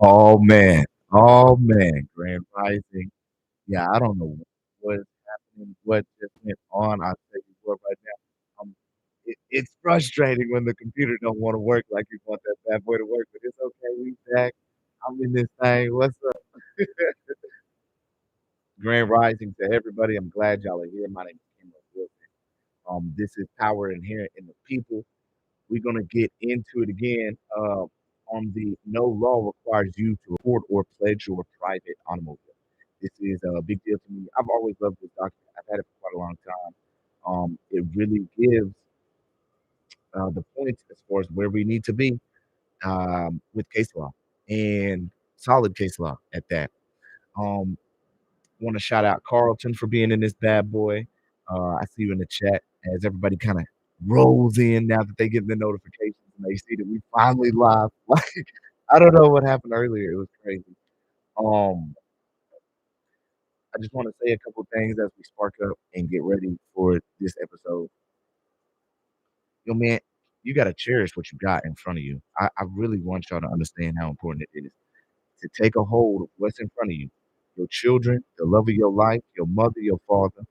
Oh man. Oh man. Grand Rising. Yeah, I don't know what's happening, what just went on. I'll tell you what right now. It's frustrating when the computer don't want to work like you want that bad boy to work, but it's okay. We back. I'm in this thing. What's up? Grand Rising to everybody. I'm glad y'all are here. My name is Kim Wilson. This is Power Inherent in the People. We're gonna get into it again. On the no law requires you to report or pledge your private automobile. This is a big deal to me. I've always loved this document. I've had it for quite a long time. It really gives the points as far as where we need to be with case law and solid case law at that. Um, Want to shout out Carlton for being in this bad boy. I see you in the chat as everybody kind of rolls in now that they get the notifications and they see that we finally live. Like I don't know what happened earlier. It was crazy. Um, I just want to say a couple things as we spark up and get ready for this episode. Yo, man, you got to cherish what you got in front of you. I really want y'all to understand how important it is to take a hold of what's in front of you. Your children, the love of your life, your mother, your father,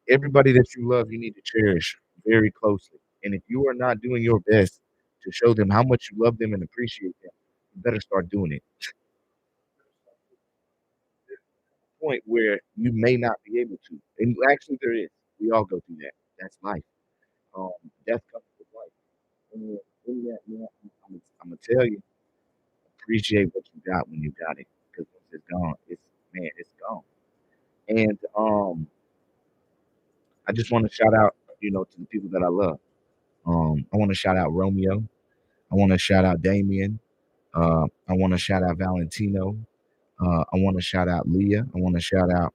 everybody that you love, you need to cherish very closely. And if you are not doing your best to show them how much you love them and appreciate them, you better start doing it. Point where you may not be able to. And actually, there is. We all go through that. That's life. Um, Death comes with life. And in that, I'm gonna tell you, appreciate what you got when you got it, because once it's gone, it's gone. And I just want to shout out, to the people that I love. I want to shout out Romeo. I want to shout out Damien. I want to shout out Valentino. I want to shout out Leah. I want to shout out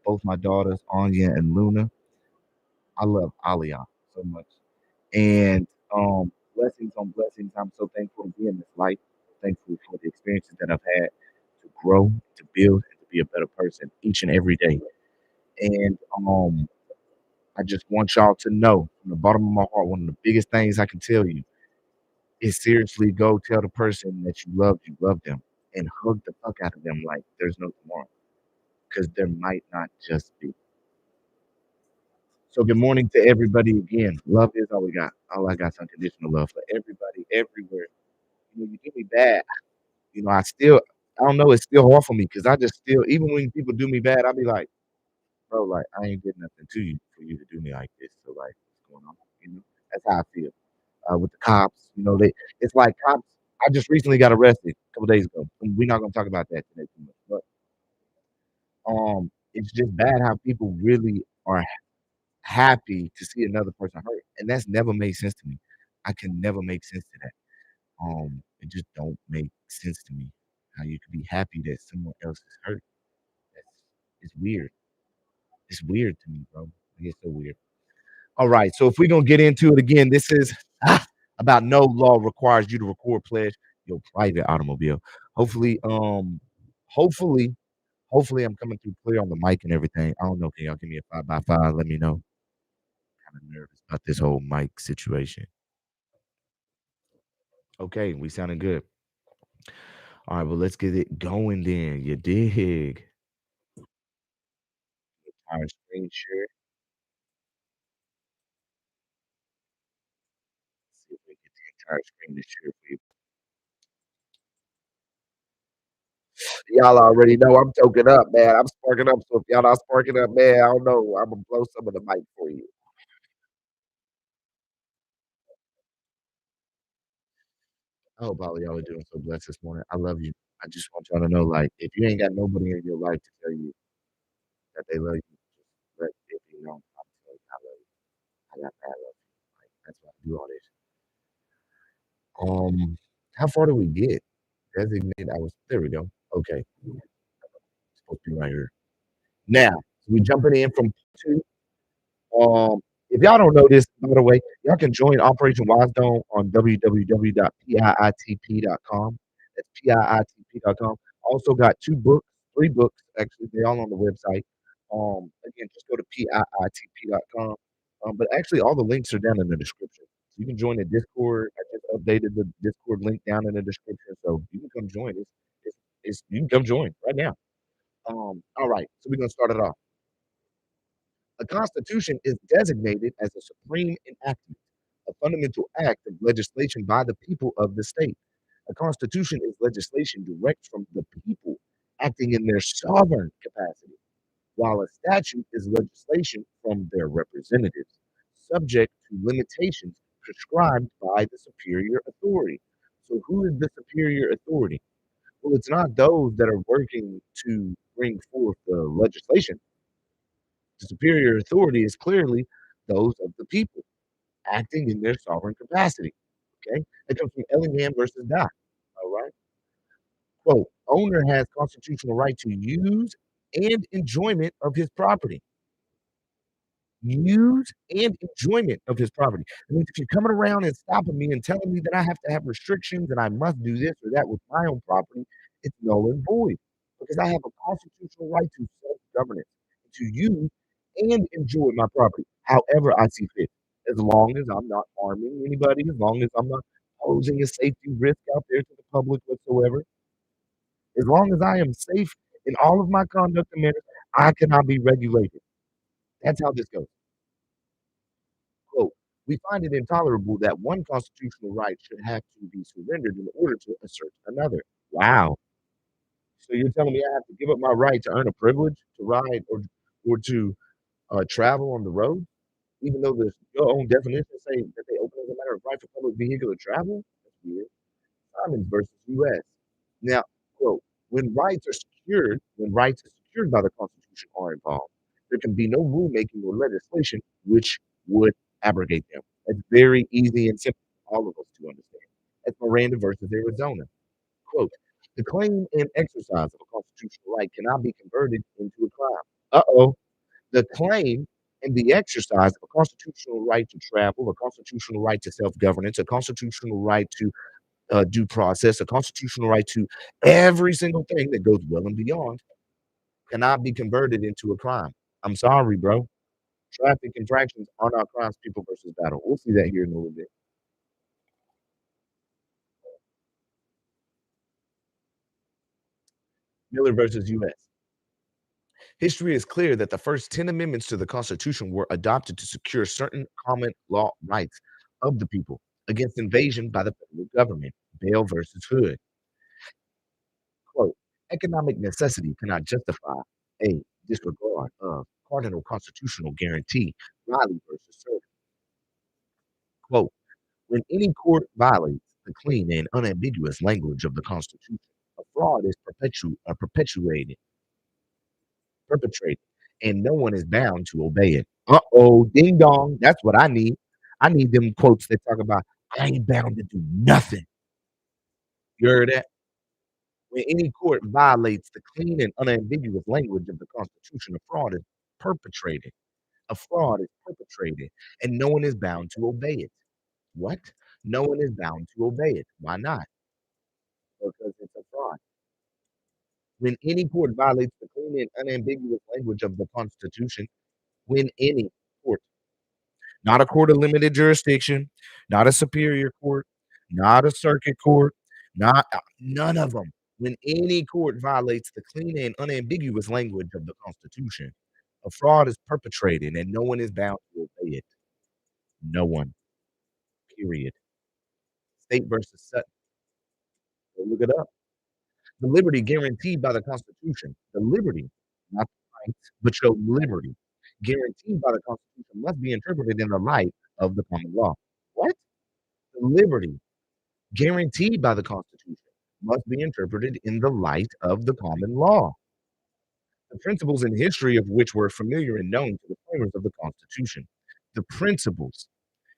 both my daughters, Anya and Luna. I love Aliyah so much. And blessings on blessings. I'm so thankful to be in this life. Thankful for the experiences that I've had to grow, to build, and to be a better person each and every day. And I just want y'all to know from the bottom of my heart, one of the biggest things I can tell you is seriously go tell the person that you love them, and hug the fuck out of them like there's no tomorrow. Because there might not just be. So good morning to everybody again. Love is all we got. All I got is unconditional love for everybody, everywhere. You do me bad. I don't know, it's still hard for me because I just still, even when people do me bad, I'll be like, bro, like, I ain't did nothing to you for you to do me like this. So, like, what's going on? That's how I feel. With the cops, it's like cops. I just recently got arrested a couple days ago. And we're not going to talk about that today too much, but it's just bad how people really are happy to see another person hurt, and that's never made sense to me. I can never make sense to that. It just don't make sense to me how you could be happy that someone else is hurt. That's it's weird. It's weird to me, bro. It's so weird. All right, so if we're gonna get into it again, this is about no law requires you to record pledge your private automobile. Hopefully, hopefully, hopefully I'm coming through clear on the mic and everything. I don't know. Can y'all give me a 5 by 5? Let me know. Kind of nervous about this whole mic situation. Okay, we sounding good. All right, well, let's get it going then. You dig? Our screen share. Let's see if we get the entire screen to share for you. Y'all already know I'm toking up, man. I'm sparking up. So if y'all not sparking up, man, I don't know. I'm gonna blow some of the mic for you. I hope all of y'all are doing so blessed this morning. I love you. I just want y'all to know, like, if you ain't got nobody in your life to tell you that they love you, just let it be known. I'm telling you, I love you. I got mad love. Like, that's why I do all this. How far do we get? Designated hours. There we go. Okay. Supposed to be right here. Now, we jumping in from two. If y'all don't know this, by the way, y'all can join Operation Wise Dome on www.piitp.com. That's piitp.com. Also got three books actually. They're all on the website. Again, just go to piitp.com. But actually, all the links are down in the description. So you can join the Discord. I just updated the Discord link down in the description, so you can come join us. It's You can come join right now. All right, so we're gonna start it off. A constitution is designated as a supreme enactment, a fundamental act of legislation by the people of the state. A constitution is legislation direct from the people acting in their sovereign capacity, while a statute is legislation from their representatives, subject to limitations prescribed by the superior authority. So, who is the superior authority? Well, it's not those that are working to bring forth the legislation. The superior authority is clearly those of the people acting in their sovereign capacity. Okay? It comes from Ellingham versus Dodd. All right. Quote, owner has constitutional right to use and enjoyment of his property. Use and enjoyment of his property. I mean, if you're coming around and stopping me and telling me that I have to have restrictions and I must do this or that with my own property, it's null and void because I have a constitutional right to self-governance, to use and enjoy my property however I see fit, as long as I'm not harming anybody, as long as I'm not posing a safety risk out there to the public whatsoever, as long as I am safe in all of my conduct and manners, I cannot be regulated. That's how this goes. Quote, we find it intolerable that one constitutional right should have to be surrendered in order to assert another. Wow. So you're telling me I have to give up my right to earn a privilege to ride or to travel on the road, even though there's your own definitions say that they open as a matter of right for public vehicular travel? That's weird. Simons versus U.S. Now, quote, when rights are secured by the Constitution are involved, there can be no rulemaking or legislation which would abrogate them. It's very easy and simple for all of us to understand. That's Miranda versus Arizona. Quote, the claim and exercise of a constitutional right cannot be converted into a crime. Uh-oh. The claim and the exercise of a constitutional right to travel, a constitutional right to self-governance, a constitutional right to due process, a constitutional right to every single thing that goes well and beyond cannot be converted into a crime. I'm sorry, bro. Traffic infractions are not crimes, people versus battle. We'll see that here in a little bit. Miller versus U.S. History is clear that the first 10 amendments to the Constitution were adopted to secure certain common law rights of the people against invasion by the federal government. Bell versus Hood. Quote, economic necessity cannot justify a disregard of cardinal constitutional guarantee. Riley versus Sir. Quote, when any court violates the clean and unambiguous language of the Constitution, a fraud is perpetrated, and no one is bound to obey it. Uh-oh, ding dong. That's what I need. I need them quotes that talk about, I ain't bound to do nothing. You heard that? When any court violates the clean and unambiguous language of the Constitution, a fraud is perpetrated. A fraud is perpetrated, and no one is bound to obey it. What? No one is bound to obey it. Why not? Because it's a fraud. When any court violates the clean and unambiguous language of the Constitution, when any court, not a court of limited jurisdiction, not a superior court, not a circuit court, not none of them. When any court violates the clean and unambiguous language of the Constitution, a fraud is perpetrated and no one is bound to obey it. No one. Period. State versus Sutton. Go look it up. The liberty guaranteed by the Constitution, the liberty, not the rights, but your liberty, guaranteed by the Constitution must be interpreted in the light of the common law. What? The liberty guaranteed by the Constitution must be interpreted in the light of the common law. The principles in history of which were familiar and known to the framers of the Constitution. The principles.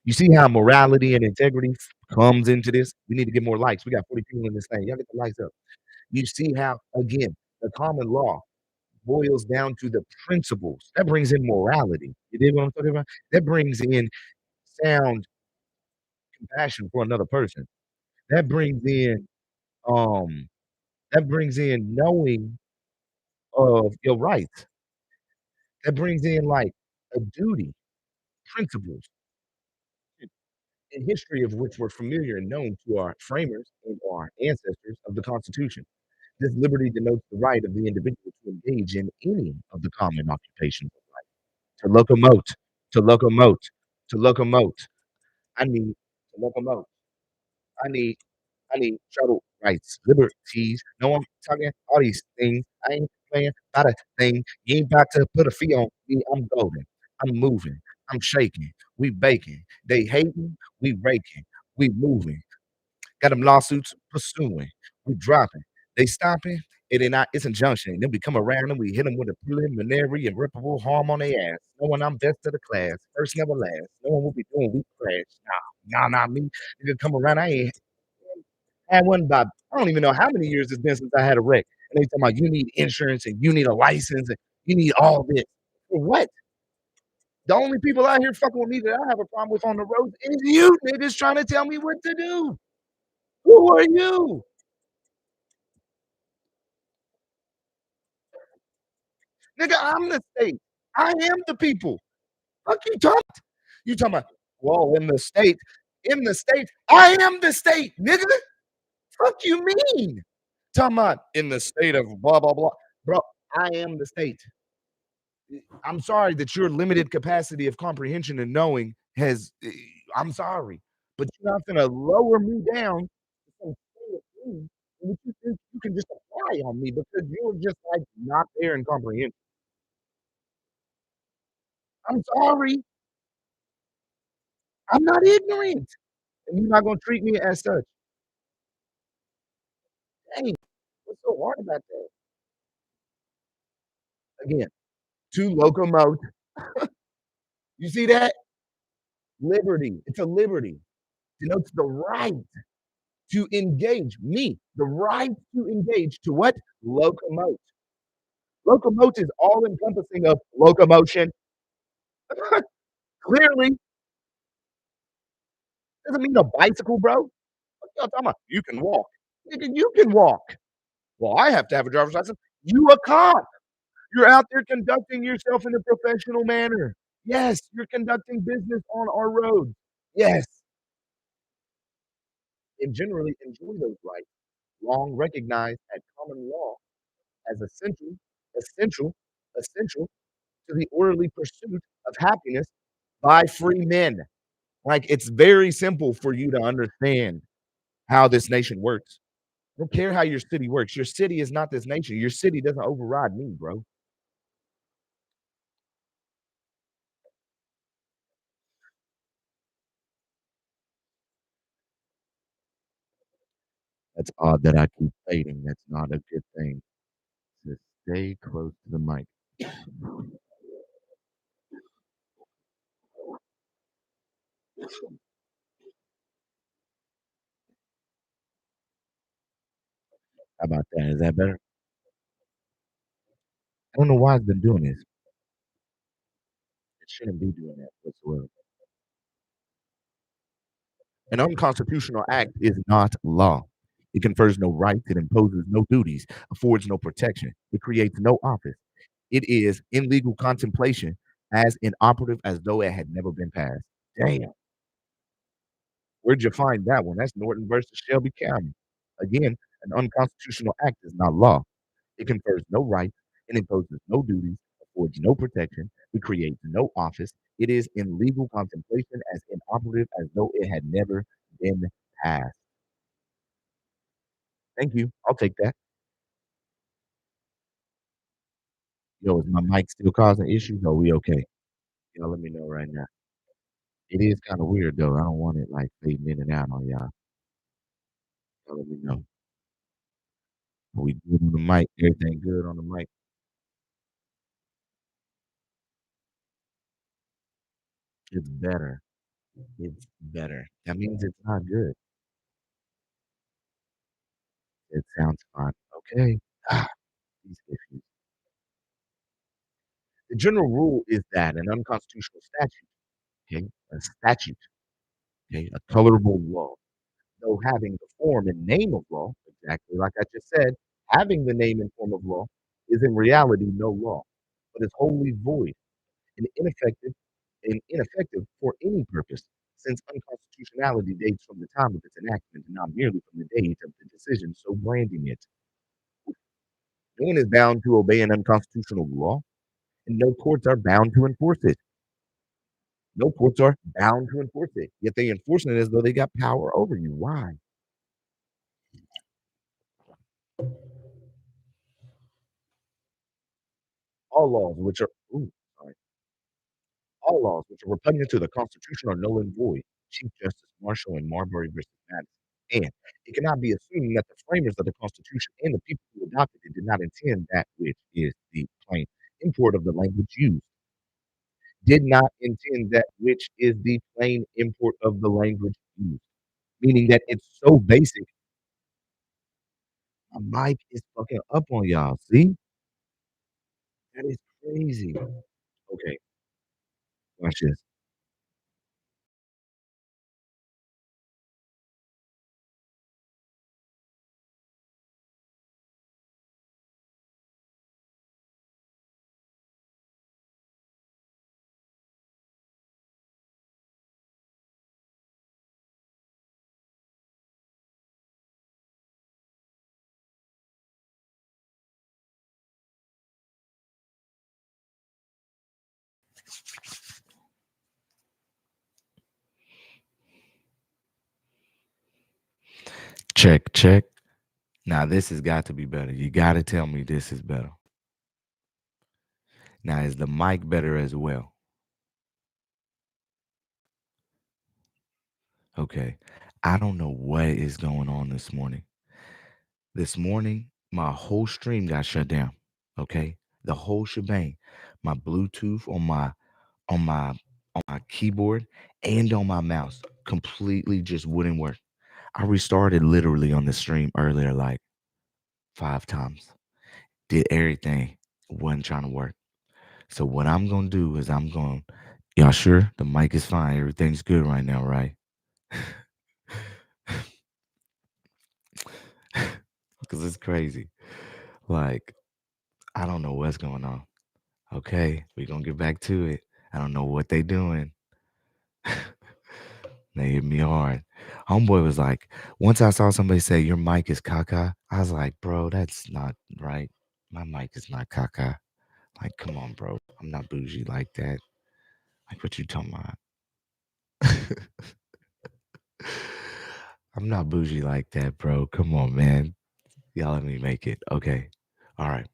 You see how morality and integrity comes into this? We need to get more likes. We got 40 people in this thing. Y'all get the likes up. You see how, again, the common law boils down to the principles. That brings in morality. You dig what I'm talking about? That brings in sound compassion for another person. That brings in um knowing of your rights. That brings in like a duty, principles in history of which were familiar and known to our framers and our ancestors of the Constitution. This liberty denotes the right of the individual to engage in any of the common occupations of life, to locomote, to locomote, to locomote. I need to locomote. I need I need shuttle rights, liberties. No, I'm talking all these things. I ain't playing about a thing. You ain't about to put a fee on me. I'm golden. I'm moving. I'm shaking. We baking. They hating. We raking. We moving. Got them lawsuits pursuing. We dropping. They stopping. It ain't not. It's injunction. Then we come around and we hit them with a preliminary and irreparable harm on their ass. Knowing I'm best of the class. First never last. Knowing what we doing, we crash. Not me. Nigga come around. I ain't had one about I don't even know how many years it's been since I had a wreck. And they talking about you need insurance and you need a license and you need all this. For what? The only people out here fucking with me that I have a problem with on the road is you niggas trying to tell me what to do. Who are you? Nigga, I'm the state. I am the people. Fuck you talking about, well, in the state, I am the state, nigga. Fuck you mean? Talking about in the state of blah blah blah. Bro, I am the state. I'm sorry that your limited capacity of comprehension and knowing has I'm sorry, but you're not gonna lower me down to some state of being in which you think you can just apply on me because you're just, like, not there in comprehension. I'm sorry, I'm not ignorant, and you're not gonna treat me as such. Dang, what's so hard about that? Again, to locomote. You see that? Liberty. It's a liberty. Denotes the right to engage me, the right to engage to what? Locomote. Locomote is all encompassing of locomotion. Clearly, doesn't mean a bicycle, bro. What y'all talking about? You can walk. Nigga, you can walk. Well, I have to have a driver's license. You a cop. You're out there conducting yourself in a professional manner. Yes, you're conducting business on our roads. Yes, and generally enjoy those rights, long recognized at common law as essential, essential to the orderly pursuit of happiness by free men. Like, it's very simple for you to understand how this nation works. I don't care how your city works. Your city is not this nation. Your city doesn't override me, bro. That's odd that I keep fading. That's not a good thing. Just stay close to the mic. How about that? Is that better? I don't know why it's been doing this. It shouldn't be doing that whatsoever. An unconstitutional act is not law. It confers no rights, it imposes no duties, affords no protection, it creates no office. It is in legal contemplation as inoperative as though it had never been passed. Damn, where'd you find that one? That's Norton versus Shelby County. Again, an unconstitutional act is not law. It confers no rights, it imposes no duties, affords no protection, it creates no office. It is in legal contemplation as inoperative as though it had never been passed. Thank you. I'll take that. Yo, is my mic still causing issues? Are we okay? Y'all let me know right now. It is kind of weird though. I don't want it like fading in and out on y'all. Y'all let me know. Are we good on the mic? Everything good on the mic? It's better. It's better. That means it's not good. It sounds fine. Okay. Ah, these issues. The general rule is that an unconstitutional statute, okay, a statute, okay, a colorable law, though having the form and name of law, exactly like I just said, having the name and form of law is in reality no law, but is wholly void and ineffective for any purpose, since unconstitutionality dates from the time of its enactment and not merely from the date of the decision so branding it. No one is bound to obey an unconstitutional law, and no courts are bound to enforce it. No courts are bound to enforce it, yet they enforce it as though they got power over you. Why? All laws which are sorry, all laws which are repugnant to the Constitution are null and void. Chief Justice Marshall in Marbury versus Madison. And it cannot be assumed that the framers of the Constitution and the people who adopted it did not intend that which is the plain import of the language used. Did not intend that which is the plain import of the language used. Meaning that it's so basic. My mic is fucking up on y'all. See? That is crazy. Okay, watch this. Check, check. Now this has got to be better. You got to tell me this is better. Now is the mic better as well? Okay. I don't know what is going on this morning. This morning, my whole stream got shut down. Okay, the whole shebang. My Bluetooth on my keyboard and on my mouse completely just wouldn't work. I restarted literally on the stream earlier like 5 times. Did everything, wasn't trying to work. So what I'm gonna do is y'all sure the mic is fine? Everything's good right now, right? Because it's crazy. Like, I don't know what's going on. Okay, we're gonna get back to it. I don't know what they doing. They hit me hard. Homeboy was like, once I saw somebody say your mic is caca, I was like, bro, that's not right. My mic is not caca. Like, come on, bro. I'm not bougie like that. Like, what you talking about? I'm not bougie like that, bro. Come on, man. Y'all let me make it. Okay. All right.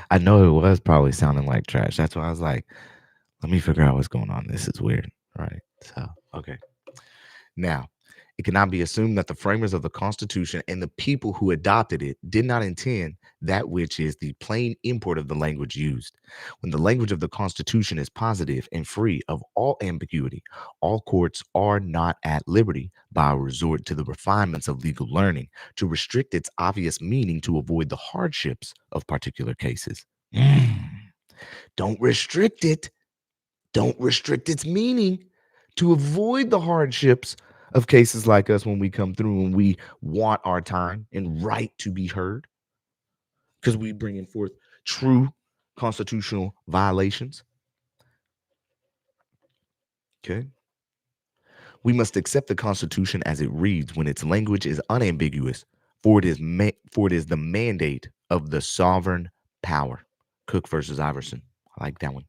I know it was probably sounding like trash. That's why I was like, let me figure out what's going on. This is weird. Right. So, okay. Now, it cannot be assumed that the framers of the Constitution and the people who adopted it did not intend that which is the plain import of the language used. When the language of the Constitution is positive and free of all ambiguity, all courts are not at liberty, by a resort to the refinements of legal learning, to restrict its obvious meaning to avoid the hardships of particular cases. Don't restrict it. Don't restrict its meaning to avoid the hardships of cases like us when we come through and we want our time and right to be heard because we bringing forth true constitutional violations. Okay. We must accept the Constitution as it reads when its language is unambiguous, for it is the mandate of the sovereign power. Cook versus Iverson. I like that one.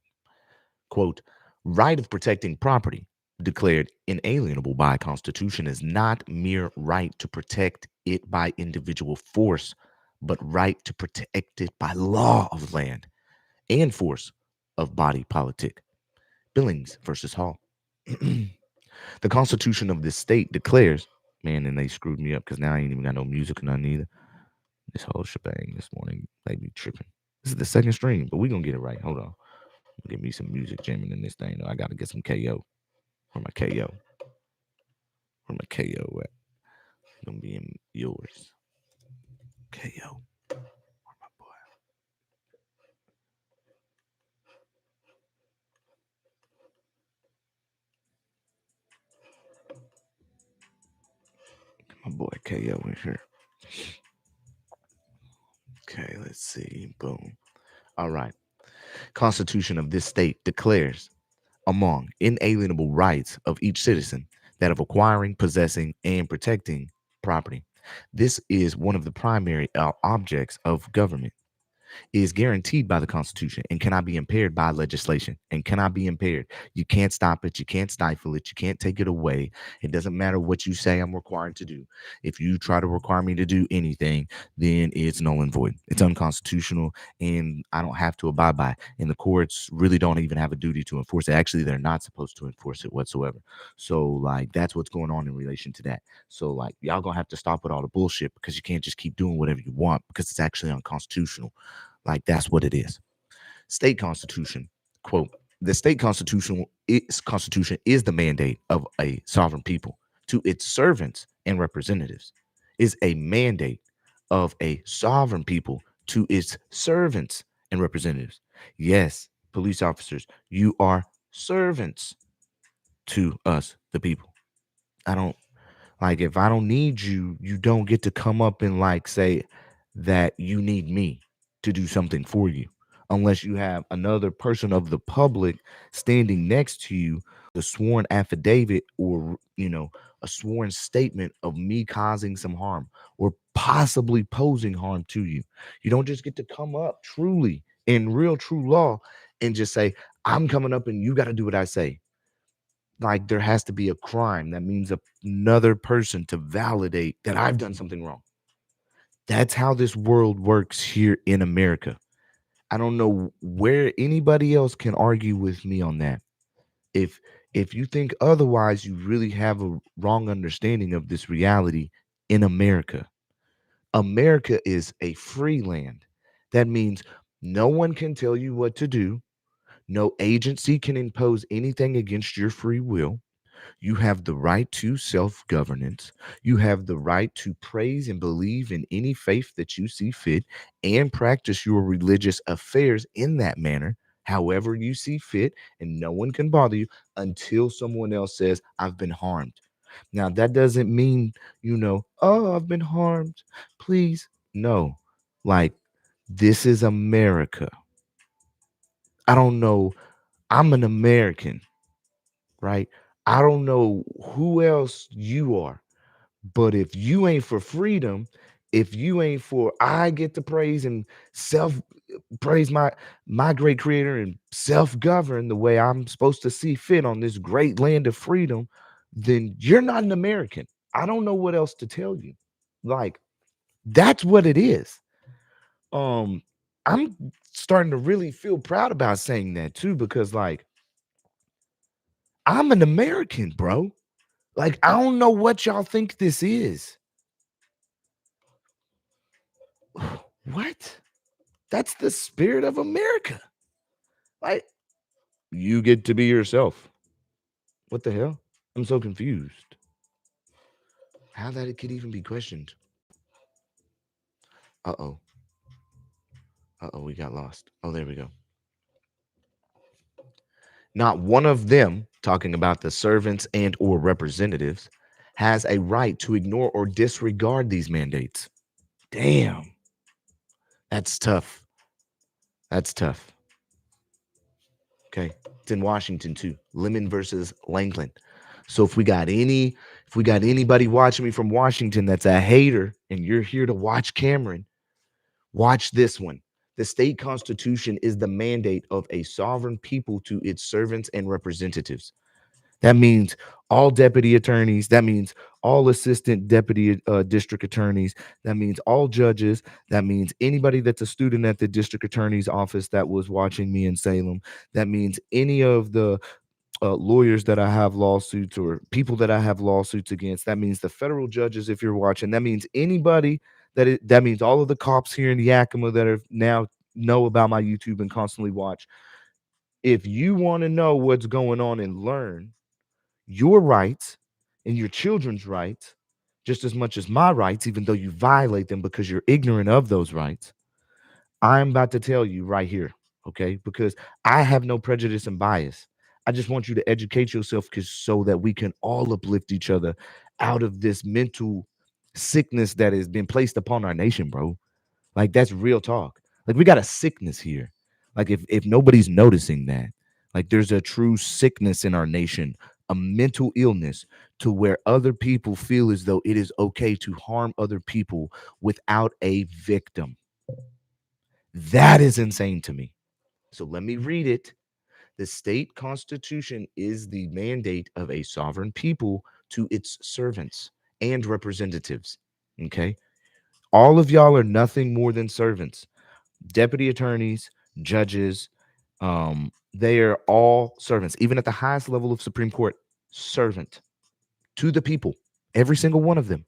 Quote, right of protecting property declared inalienable by Constitution is not mere right to protect it by individual force, but right to protect it by law of land and force of body politic. Billings versus Hall. The Constitution of this state declares, man, and they screwed me up because now I ain't even got no music or nothing either. This whole shebang this morning made me tripping. This is the second stream, but we gonna get it right. Hold on. Give me some music jamming in this thing. I gotta get some KO. Where my KO? Where my KO at? Gonna be in yours. KO. Where my boy? My boy KO in here. Okay, let's see. Boom. All right. Constitution of this state declares among inalienable rights of each citizen that of acquiring, possessing, and protecting property. This is one of the primary objects of government, is guaranteed by the Constitution and cannot be impaired by legislation and cannot be impaired. You can't stop it. You can't stifle it. You can't take it away. It doesn't matter what you say I'm required to do. If you try to require me to do anything, then it's null and void. It's unconstitutional and I don't have to abide by it. And the courts really don't even have a duty to enforce it. Actually, they're not supposed to enforce it whatsoever. So, like, that's what's going on in relation to that. So, like, y'all gonna have to stop with all the bullshit because you can't just keep doing whatever you want because it's actually unconstitutional. Like that's what it is. State constitution, quote, the state constitution is the mandate of a sovereign people to its servants and representatives, is a mandate of a sovereign people to its servants and representatives. Yes, police officers, you are servants to us, the people. I don't like if I don't need you, you don't get to come up and like say that you need me to do something for you. Unless you have another person of the public standing next to you, the sworn affidavit or, a sworn statement of me causing some harm or possibly posing harm to you. You don't just get to come up truly in real true law and just say, I'm coming up and you got to do what I say. Like there has to be a crime that means another person to validate that I've done something wrong. That's how this world works here in America. I don't know where anybody else can argue with me on that. If if you think otherwise, you really have a wrong understanding of this reality in America. America is a free land. That means no one can tell you what to do. No agency can impose anything against your free will. You have the right to self governance. You have the right to praise and believe in any faith that you see fit and practice your religious affairs in that manner, however you see fit. And no one can bother you until someone else says, I've been harmed. Now, that doesn't mean, oh, I've been harmed. Please. No. Like, this is America. I don't know. I'm an American, right? I don't know who else you are, but if you ain't for freedom, if you ain't for I get to praise and self praise my great creator and self-govern the way I'm supposed to see fit on this great land of freedom, then you're not an American. I don't know what else to tell you. Like that's what it is. Um I'm starting to really feel proud about saying that too because like I'm an American, bro. Like, I don't know what y'all think this is. What? That's the spirit of America. Like, you get to be yourself. What the hell? I'm so confused. How that it could even be questioned. Uh oh. Uh oh, we got lost. Oh, there we go. Not one of them, talking about the servants and or representatives, has a right to ignore or disregard these mandates. Damn. That's tough. That's tough. Okay. It's in Washington too. Lemon versus Lankland. So if we got anybody watching me from Washington that's a hater and you're here to watch Cameron, watch this one. The state constitution is the mandate of a sovereign people to its servants and representatives. That means all deputy attorneys. That means all assistant deputy district attorneys. That means all judges. That means anybody that's a student at the district attorney's office that was watching me in Salem. That means any of the lawyers that I have lawsuits or people that I have lawsuits against. That means the federal judges, if you're watching. That means anybody that means all of the cops here in Yakima that are now know about my YouTube and constantly watch. If you want to know what's going on and learn your rights and your children's rights just as much as my rights, even though you violate them because you're ignorant of those rights, I'm about to tell you right here, okay? Because I have no prejudice and bias. I just want you to educate yourself so that we can all uplift each other out of this mental sickness that has been placed upon our nation, bro. Like that's real talk. Like we got a sickness here. Like if nobody's noticing that, like there's a true sickness in our nation a mental illness to where other people feel as though it is okay to harm other people without a victim. That is insane to me. So let me read it. The state constitution is the mandate of a sovereign people to its servants and representatives. Okay. All of y'all are nothing more than servants, deputy attorneys, judges. They are all servants, even at the highest level of Supreme Court, servant to the people, every single one of them.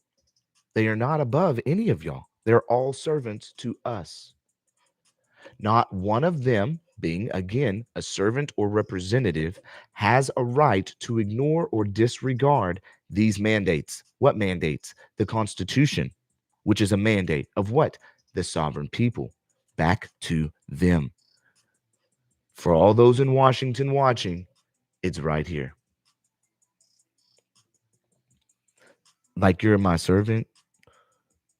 They are not above any of y'all. They're all servants to us. Not one of them, being again a servant or representative, has a right to ignore or disregard these mandates. What mandates? The Constitution, which is a mandate of what? The sovereign people. Back to them. For all those in Washington watching, it's right here. Like you're my servant,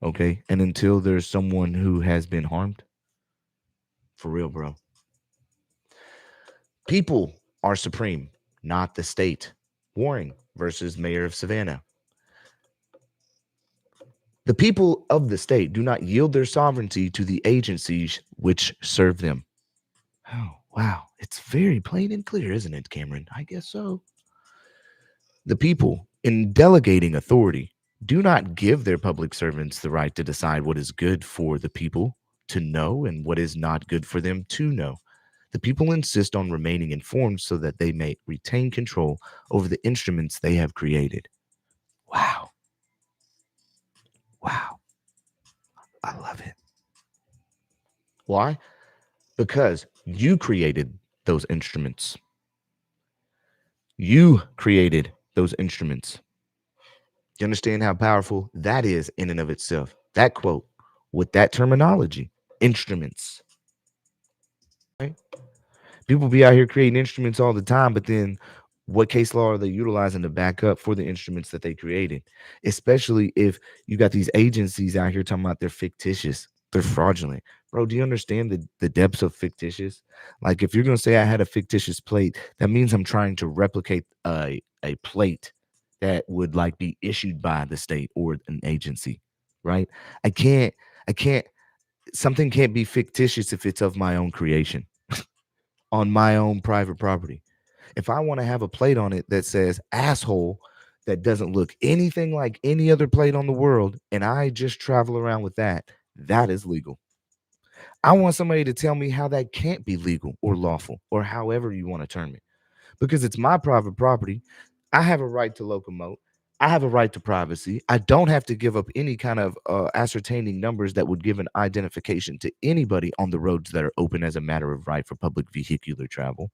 okay? And until there's someone who has been harmed, for real, bro. People are supreme, not the state. Waring versus Mayor of Savannah. The people of the state do not yield their sovereignty to the agencies which serve them. Oh, wow. It's very plain and clear, isn't it, Cameron? I guess so. The people, in delegating authority, do not give their public servants the right to decide what is good for the people to know and what is not good for them to know. The people insist on remaining informed so that they may retain control over the instruments they have created. Wow. Wow. I love it. Why? Because you created those instruments. You created those instruments. You understand how powerful that is in and of itself? That quote with that terminology, instruments. Right? People be out here creating instruments all the time, but then what case law are they utilizing to back up for the instruments that they created? Especially if you got these agencies out here talking about they're fictitious, they're fraudulent. Bro, do you understand the depths of fictitious? Like if you're gonna say I had a fictitious plate, that means I'm trying to replicate a plate that would like be issued by the state or an agency, right? I can't, I can't, something can't be fictitious if it's of my own creation on my own private property. If I want to have a plate on it that says asshole that doesn't look anything like any other plate on the world, and I just travel around with that, that is legal. I want somebody to tell me how that can't be legal or lawful or however you want to term it because it's my private property. I have a right to locomote. I have a right to privacy. I don't have to give up any kind of ascertaining numbers that would give an identification to anybody on the roads that are open as a matter of right for public vehicular travel.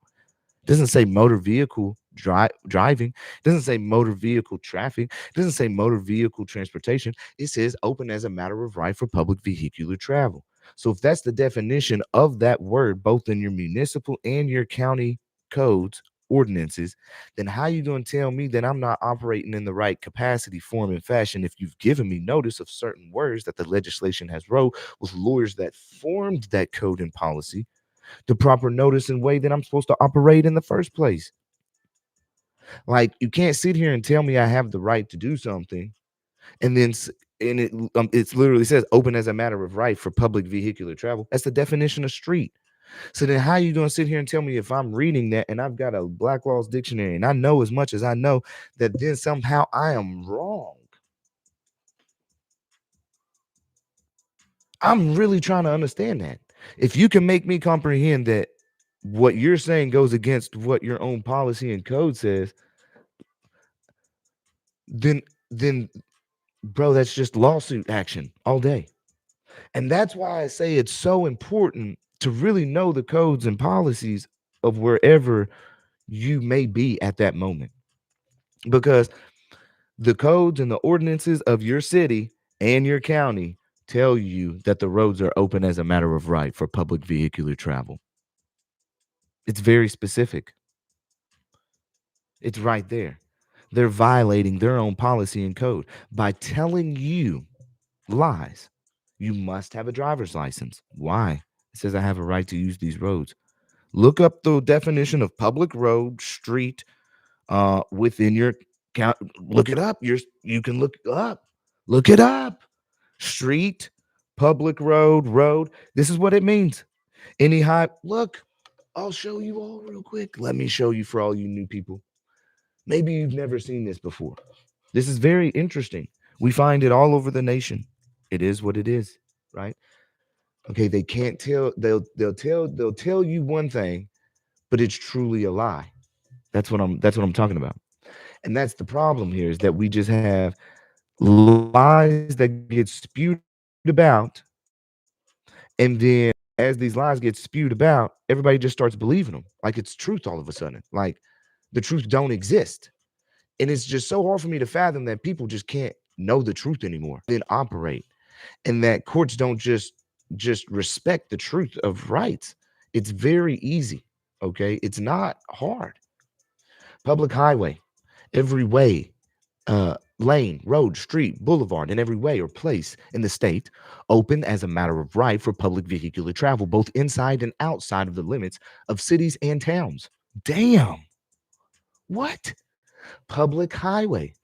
It doesn't say motor vehicle driving. It doesn't say motor vehicle traffic. It doesn't say motor vehicle transportation. It says open as a matter of right for public vehicular travel. So if that's the definition of that word, both in your municipal and your county codes, ordinances, then how you going to tell me that I'm not operating in the right capacity, form, and fashion if you've given me notice of certain words that the legislation has wrote with lawyers that formed that code and policy, the proper notice and way that I'm supposed to operate in the first place? Like you can't sit here and tell me I have the right to do something and then and it literally says open as a matter of right for public vehicular travel. That's the definition of street. So then how are you going to sit here and tell me if I'm reading that and I've got a Black Laws dictionary and I know as much as I know that then somehow I am wrong? I'm really trying to understand that. If you can make me comprehend that what you're saying goes against what your own policy and code says, then bro, that's just lawsuit action all day. And that's why I say it's so important to really know the codes and policies of wherever you may be at that moment. Because the codes and the ordinances of your city and your county tell you that the roads are open as a matter of right for public vehicular travel. It's very specific. It's right there. They're violating their own policy and code by telling you lies. You must have a driver's license. Why? It says I have a right to use these roads. Look up the definition of public road, street, within your count. Look it up. You can look up. Look it up. Street, public road, road. This is what it means. Any high. Look, I'll show you all real quick. Let me show you for all you new people. Maybe you've never seen this before. This is very interesting. We find it all over the nation. It is what it is, right? Okay, they can't tell. They'll tell you one thing, but it's truly a lie. That's what I'm talking about. And that's the problem here is that we just have lies that get spewed about, and then as these lies get spewed about, everybody just starts believing them like it's truth all of a sudden. Like the truth don't exist. And it's just so hard for me to fathom that people just can't know the truth anymore, then operate, and that courts don't just respect the truth of rights. It's very easy. Okay, it's not hard. Public highway, every way, lane, road, street, boulevard, and every way or place in the state open as a matter of right for public vehicular travel, both inside and outside of the limits of cities and towns. Damn. What? Public highway.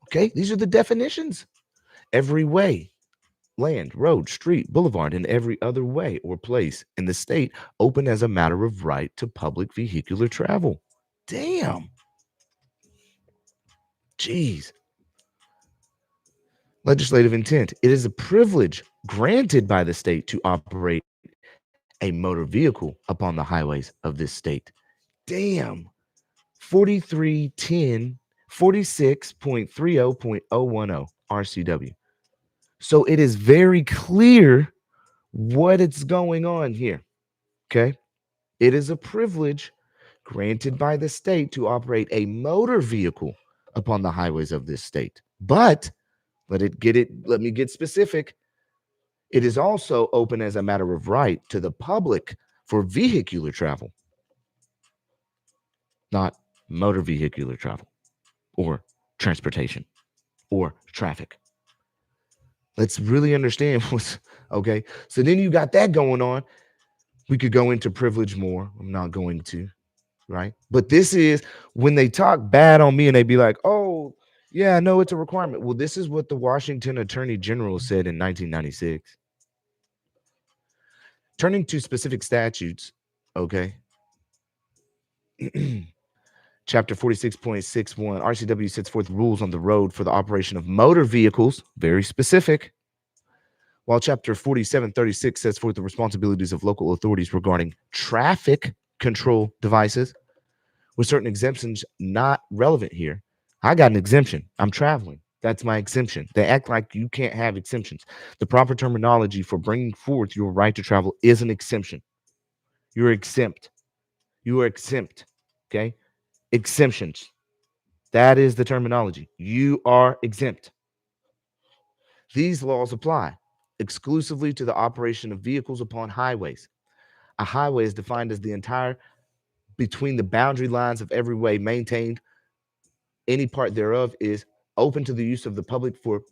Okay, these are the definitions. Every way, land, road, street, boulevard, and every other way or place in the state open as a matter of right to public vehicular travel. Damn. Jeez. Legislative intent. It is a privilege granted by the state to operate a motor vehicle upon the highways of this state. Damn. 4310 46.30.010 RCW. So it is very clear what it's going on here. Okay. It is a privilege granted by the state to operate a motor vehicle upon the highways of this state. But let me get specific. It is also open as a matter of right to the public for vehicular travel, not motor vehicular travel or transportation or traffic. Let's really understand what's okay. So then you got that going on. We could go into privilege more. I'm not going to, right? But this is when they talk bad on me and they be like, oh, yeah, no, it's a requirement. Well, this is what the Washington Attorney General said in 1996. Turning to specific statutes, okay. Chapter 46.61 RCW sets forth rules on the road for the operation of motor vehicles, very specific, while Chapter 4736 sets forth the responsibilities of local authorities regarding traffic control devices, with certain exemptions not relevant here. I got an exemption. I'm traveling. That's my exemption. They act like you can't have exemptions. The proper terminology for bringing forth your right to travel is an exemption. You're exempt. You are exempt. Okay. Exemptions. That is the terminology. You are exempt. These laws apply exclusively to the operation of vehicles upon highways. A highway is defined as the entire between the boundary lines of every way maintained. Any part thereof is open to the use of the public for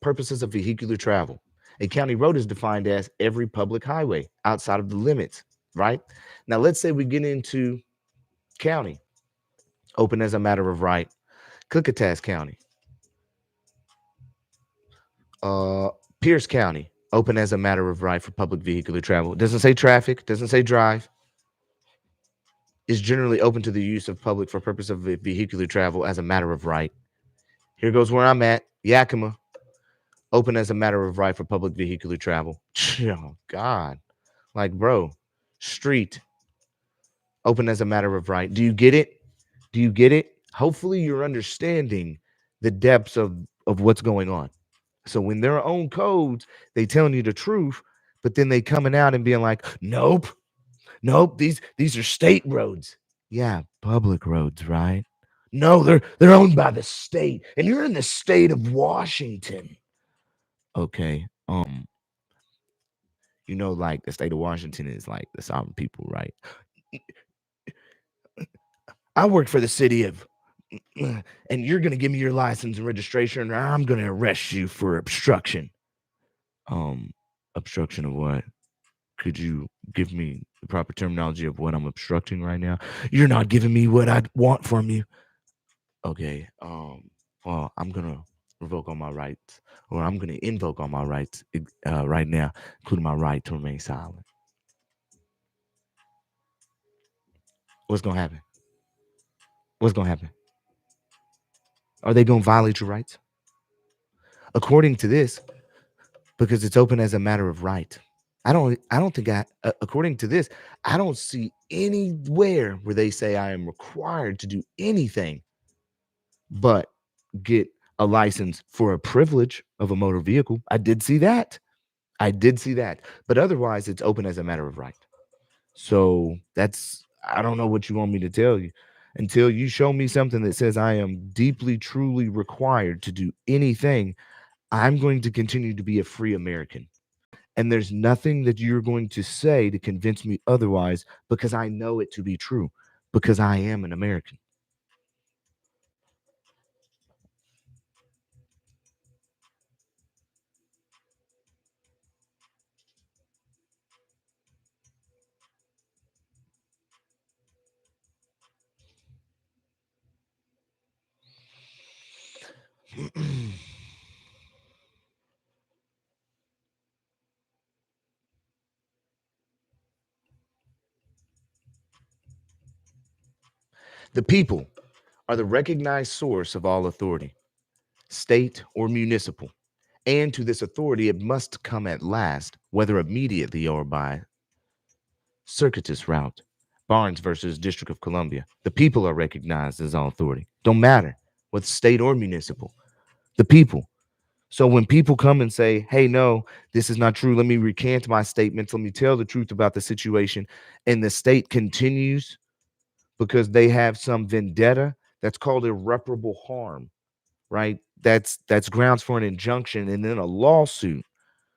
purposes of vehicular travel. A county road is defined as every public highway outside of the limits, right? Now, let's say we get into county, open as a matter of right. Clickitas County, uh, Pierce County, open as a matter of right for public vehicular travel. It doesn't say traffic, doesn't say drive. Is generally open to the use of public for purpose of vehicular travel as a matter of right. Here goes where I'm at. Yakima, open as a matter of right for public vehicular travel. Oh, God. Like, bro, street, open as a matter of right. Do you get it? Do you get it? Hopefully you're understanding the depths of what's going on. So when their own codes, they telling you the truth, but then they coming out and being like, nope, nope, these are state roads. Yeah, public roads, right? No, they're owned by the state, and you're in the state of Washington. Okay. Like the state of Washington is like the sovereign people, right? I work for the city of and you're gonna give me your license and registration, or I'm gonna arrest you for obstruction. Um, obstruction of what? Could you give me the proper terminology of what I'm obstructing right now? You're not giving me what I want from you. Okay. Well, I'm gonna revoke all my rights, or I'm gonna invoke all my rights right now, including my right to remain silent. What's gonna happen? What's gonna happen? Are they gonna violate your rights? According to this, because it's open as a matter of right. I don't think according to this, I don't see anywhere where they say I am required to do anything but get a license for a privilege of a motor vehicle. I did see that. I did see that. But otherwise, it's open as a matter of right. So that's, I don't know what you want me to tell you until you show me something that says I am deeply, truly required to do anything. I'm going to continue to be a free American. And there's nothing that you're going to say to convince me otherwise because I know it to be true, because I am an American. The people are the recognized source of all authority, state or municipal. And to this authority, it must come at last, whether immediately or by circuitous route. Barnes versus District of Columbia. The people are recognized as all authority. Don't matter whether state or municipal. The people. So when people come and say, hey, no, this is not true, let me recant my statements, let me tell the truth about the situation, and the state continues because they have some vendetta, that's called irreparable harm, right? That's grounds for an injunction and then a lawsuit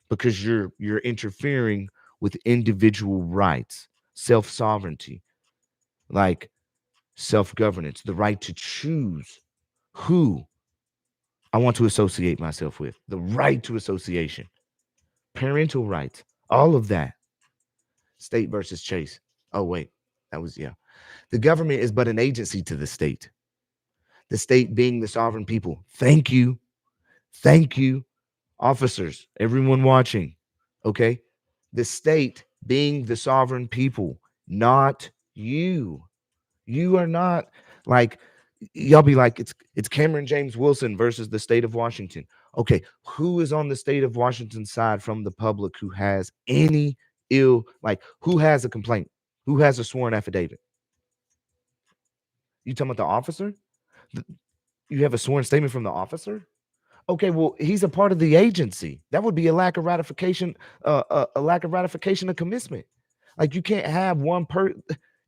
because you're interfering with individual rights, self-sovereignty, like self-governance, the right to choose who I want to associate myself with, the right to association, parental rights, all of that. State versus Chase. Oh, wait, that was, yeah. The government is but an agency to the state being the sovereign people. Thank you. Thank you, officers, everyone watching. Okay. The state being the sovereign people, not you. You are not like, y'all be like, it's Cameron James Wilson versus the state of Washington. Okay, who is on the state of Washington side from the public who has any like who has a complaint? Who has a sworn affidavit? You talking about the officer? You have a sworn statement from the officer? Okay, well, he's a part of the agency. That would be a lack of ratification, a lack of ratification of commencement. Like you can't have one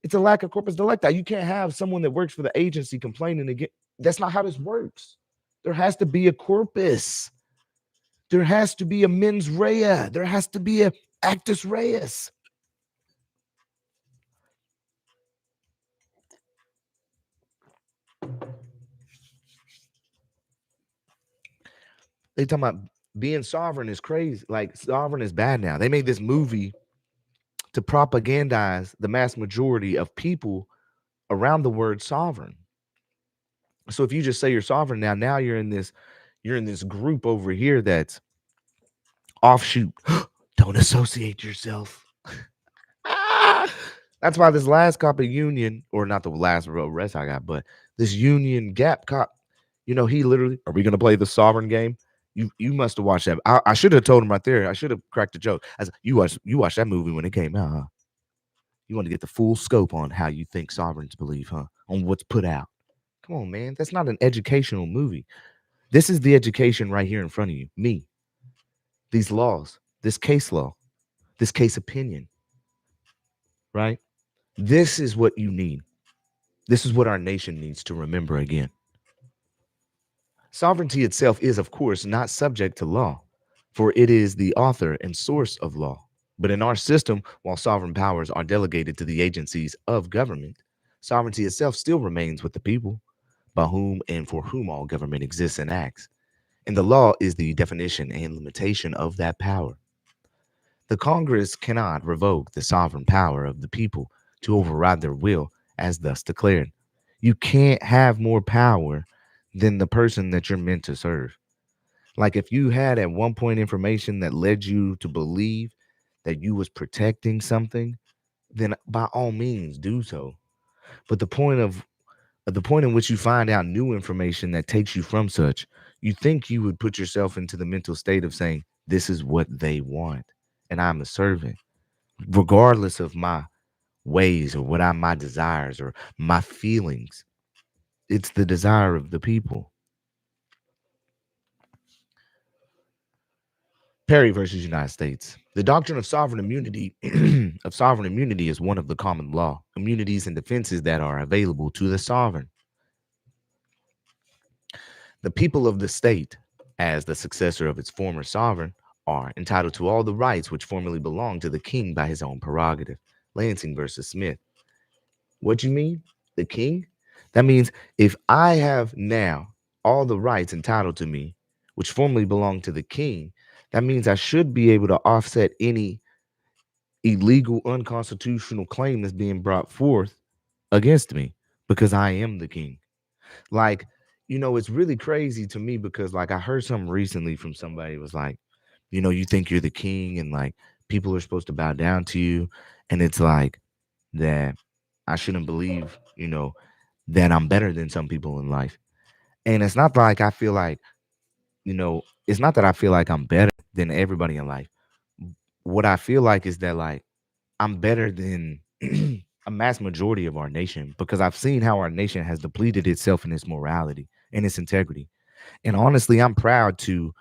it's a lack of corpus delicti. You can't have someone that works for the agency complaining again. That's not how this works. There has to be a corpus. There has to be a mens rea. There has to be a actus reus. They talking about being sovereign is crazy. Like sovereign is bad now. They made this movie to propagandize the mass majority of people around the word sovereign. So if you just say you're sovereign now you're in this group over here that's offshoot. Don't associate yourself. Ah! That's why this last cop of union, or not the last arrest I got, but this Union Gap cop, he literally, are we gonna play the sovereign game? You must have watched that. I should have told him right there. I should have cracked a joke. I said, you watched that movie when it came out, huh? You want to get the full scope on how you think sovereigns believe, huh? On what's put out. Come on, man. That's not an educational movie. This is the education right here in front of you. Me. These laws, this case law, this case opinion, right? This is what you need. This is what our nation needs to remember again. Sovereignty itself is, of course, not subject to law, for it is the author and source of law. But in our system, while sovereign powers are delegated to the agencies of government, sovereignty itself still remains with the people, by whom and for whom all government exists and acts. And the law is the definition and limitation of that power. The Congress cannot revoke the sovereign power of the people to override their will as thus declared. You can't have more power than the person that you're meant to serve. Like if you had at one point information that led you to believe that you was protecting something, then by all means do so. But the point in which you find out new information that takes you from such, you think you would put yourself into the mental state of saying, this is what they want, and I'm a servant, regardless of my ways or what I my desires or my feelings. It's the desire of the people. Perry versus United States. The doctrine of sovereign immunity is one of the common law immunities and defenses that are available to the sovereign. The people of the state, as the successor of its former sovereign, are entitled to all the rights which formerly belonged to the king by his own prerogative. Lansing versus Smith. What you mean? The king? That means if I have now all the rights entitled to me, which formerly belonged to the king, that means I should be able to offset any illegal, unconstitutional claim that's being brought forth against me because I am the king. Like, it's really crazy to me because like I heard something recently from somebody was like, you think you're the king and like people are supposed to bow down to you. And it's like that I shouldn't believe, that I'm better than some people in life. And it's not like I feel like, it's not that I feel like I'm better than everybody in life. What I feel like is that like I'm better than a mass majority of our nation because I've seen how our nation has depleted itself in its morality and its integrity. And honestly, I'm proud to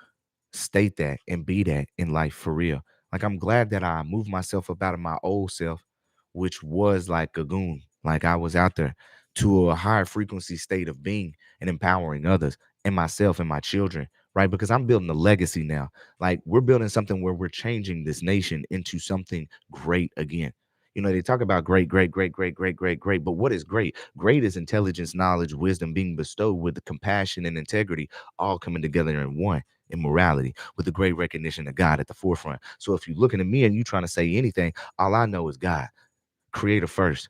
state that and be that in life for real. Like I'm glad that I moved myself up out of my old self, which was like a goon. Like I was out there to a higher frequency state of being and empowering others and myself and my children, right? Because I'm building a legacy now. Like we're building something where we're changing this nation into something great again. They talk about great, great, great, great, great, great, great. But what is great? Great is intelligence, knowledge, wisdom being bestowed with the compassion and integrity all coming together in one in morality with the great recognition of God at the forefront. So if you're looking at me and you trying to say anything, all I know is God, creator first.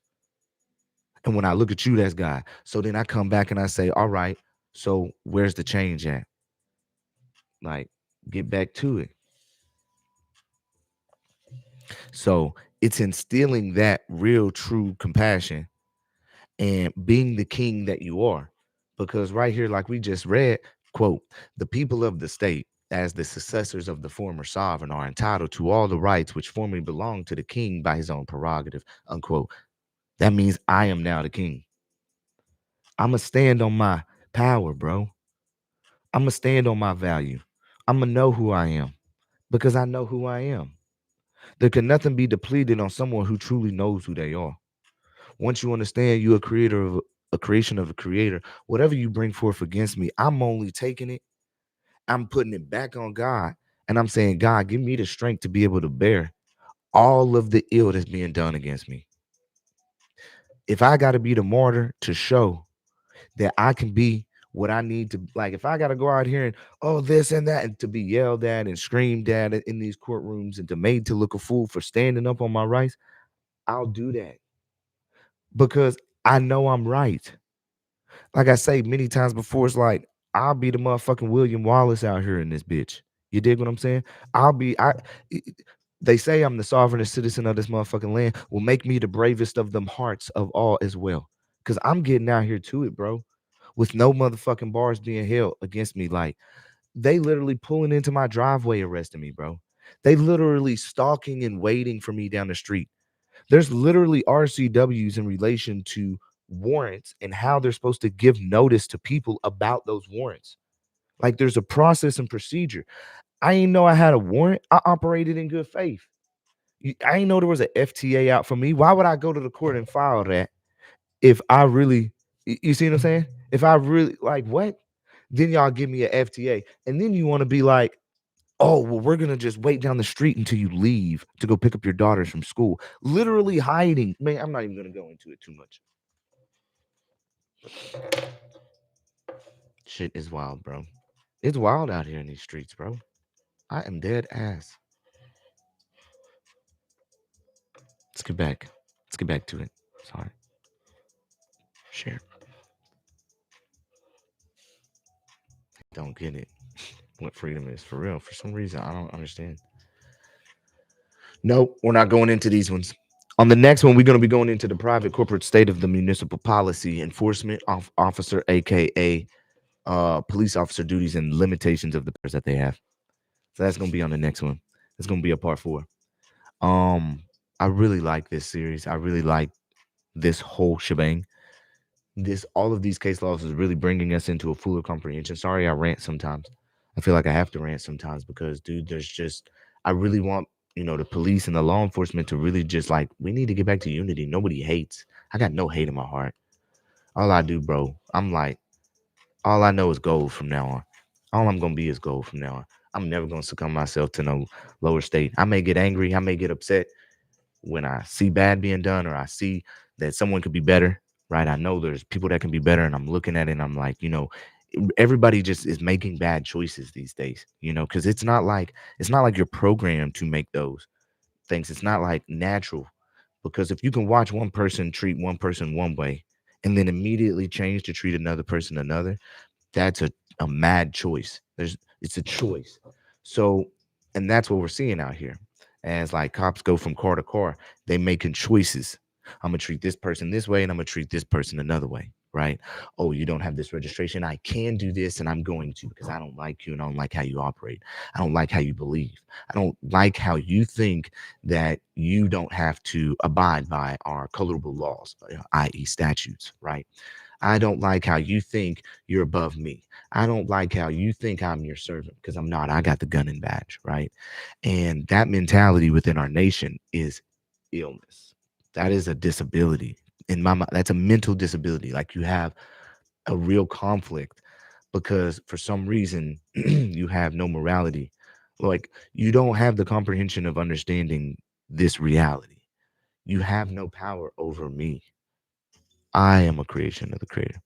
And when I look at you, that's God. So then I come back and I say, all right, so where's the change at? Like, get back to it. So it's instilling that real, true compassion and being the king that you are. Because right here, like we just read, quote, the people of the state, as the successors of the former sovereign, are entitled to all the rights which formerly belonged to the king by his own prerogative, unquote. That means I am now the king. I'm going to stand on my power, bro. I'm going to stand on my value. I'm going to know who I am because I know who I am. There can nothing be depleted on someone who truly knows who they are. Once you understand you're a creation of a creator, whatever you bring forth against me, I'm only taking it, I'm putting it back on God, and I'm saying, God, give me the strength to be able to bear all of the ill that's being done against me. If I got to be the martyr to show that I can be what I need to, like if I got to go out here and this and that and to be yelled at and screamed at in these courtrooms and to made to look a fool for standing up on my rights, I'll do that because I know I'm right. Like I say many times before, it's like I'll be the motherfucking William Wallace out here in this bitch. You dig what I'm saying? I'll be I i- they say I'm the sovereign citizen of this motherfucking land. Will make me the bravest of them hearts of all as well. Cause I'm getting out here to it, bro. With no motherfucking bars being held against me. Like they literally pulling into my driveway, arresting me, bro. They literally stalking and waiting for me down the street. There's literally RCWs in relation to warrants and how they're supposed to give notice to people about those warrants. Like there's a process and procedure. I didn't know I had a warrant. I operated in good faith. I didn't know there was an FTA out for me. Why would I go to the court and file that if I really, you see what I'm saying? If I really like what? Then y'all give me an FTA. And then you want to be like, oh, well, we're going to just wait down the street until you leave to go pick up your daughters from school. Literally hiding. Man, I'm not even going to go into it too much. Shit is wild, bro. It's wild out here in these streets, bro. I am dead ass. Let's get back. Let's get back to it. Sorry. Share. Don't get it. What freedom is for real. For some reason, I don't understand. Nope, we're not going into these ones. On the next one, we're going to be going into the private corporate state of the municipal policy enforcement officer, aka police officer duties and limitations of the powers that they have. So that's going to be on the next one. It's going to be a part 4. Um, I really like this series. I really like this whole shebang. This all of these case laws is really bringing us into a fuller comprehension. Sorry, I rant sometimes. I feel like I have to rant sometimes because, dude, there's just I really want the police and the law enforcement to really just like we need to get back to unity. Nobody hates. I got no hate in my heart. All I do, bro, I'm like all I know is gold from now on. All I'm gonna be is gold from now on. I'm never gonna succumb myself to no lower state. I may get angry, I may get upset when I see bad being done or I see that someone could be better, right? I know there's people that can be better, and I'm looking at it and I'm like, everybody just is making bad choices these days, because it's not like you're programmed to make those things. It's not like natural. Because if you can watch one person treat one person one way and then immediately change to treat another person another, that's a mad choice. It's a choice. So, and that's what we're seeing out here. As like cops go from car to car, they making choices. I'm gonna treat this person this way and I'm gonna treat this person another way, right? Oh, you don't have this registration. I can do this and I'm going to because I don't like you and I don't like how you operate. I don't like how you believe. I don't like how you think that you don't have to abide by our colorable laws, i.e., statutes, right? I don't like how you think you're above me. I don't like how you think I'm your servant because I'm not. I got the gun and badge, right? And that mentality within our nation is illness. That is a disability. In my mind, that's a mental disability. Like you have a real conflict because for some reason you have no morality. Like you don't have the comprehension of understanding this reality. You have no power over me. I am a creation of the creator.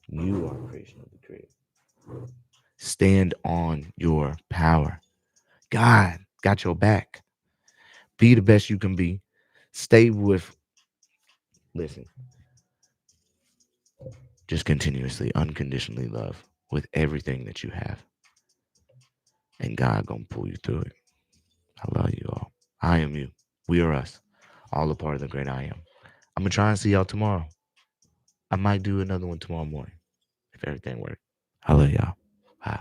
You are a creation of the creator. Stand on your power. God got your back. Be the best you can be. Stay with, listen, just continuously, unconditionally love with everything that you have. And God gonna pull you through it. I love you all. I am you. We are us. All a part of the great I am. I'm gonna try and see y'all tomorrow. I might do another one tomorrow morning if everything works. I love y'all. Bye.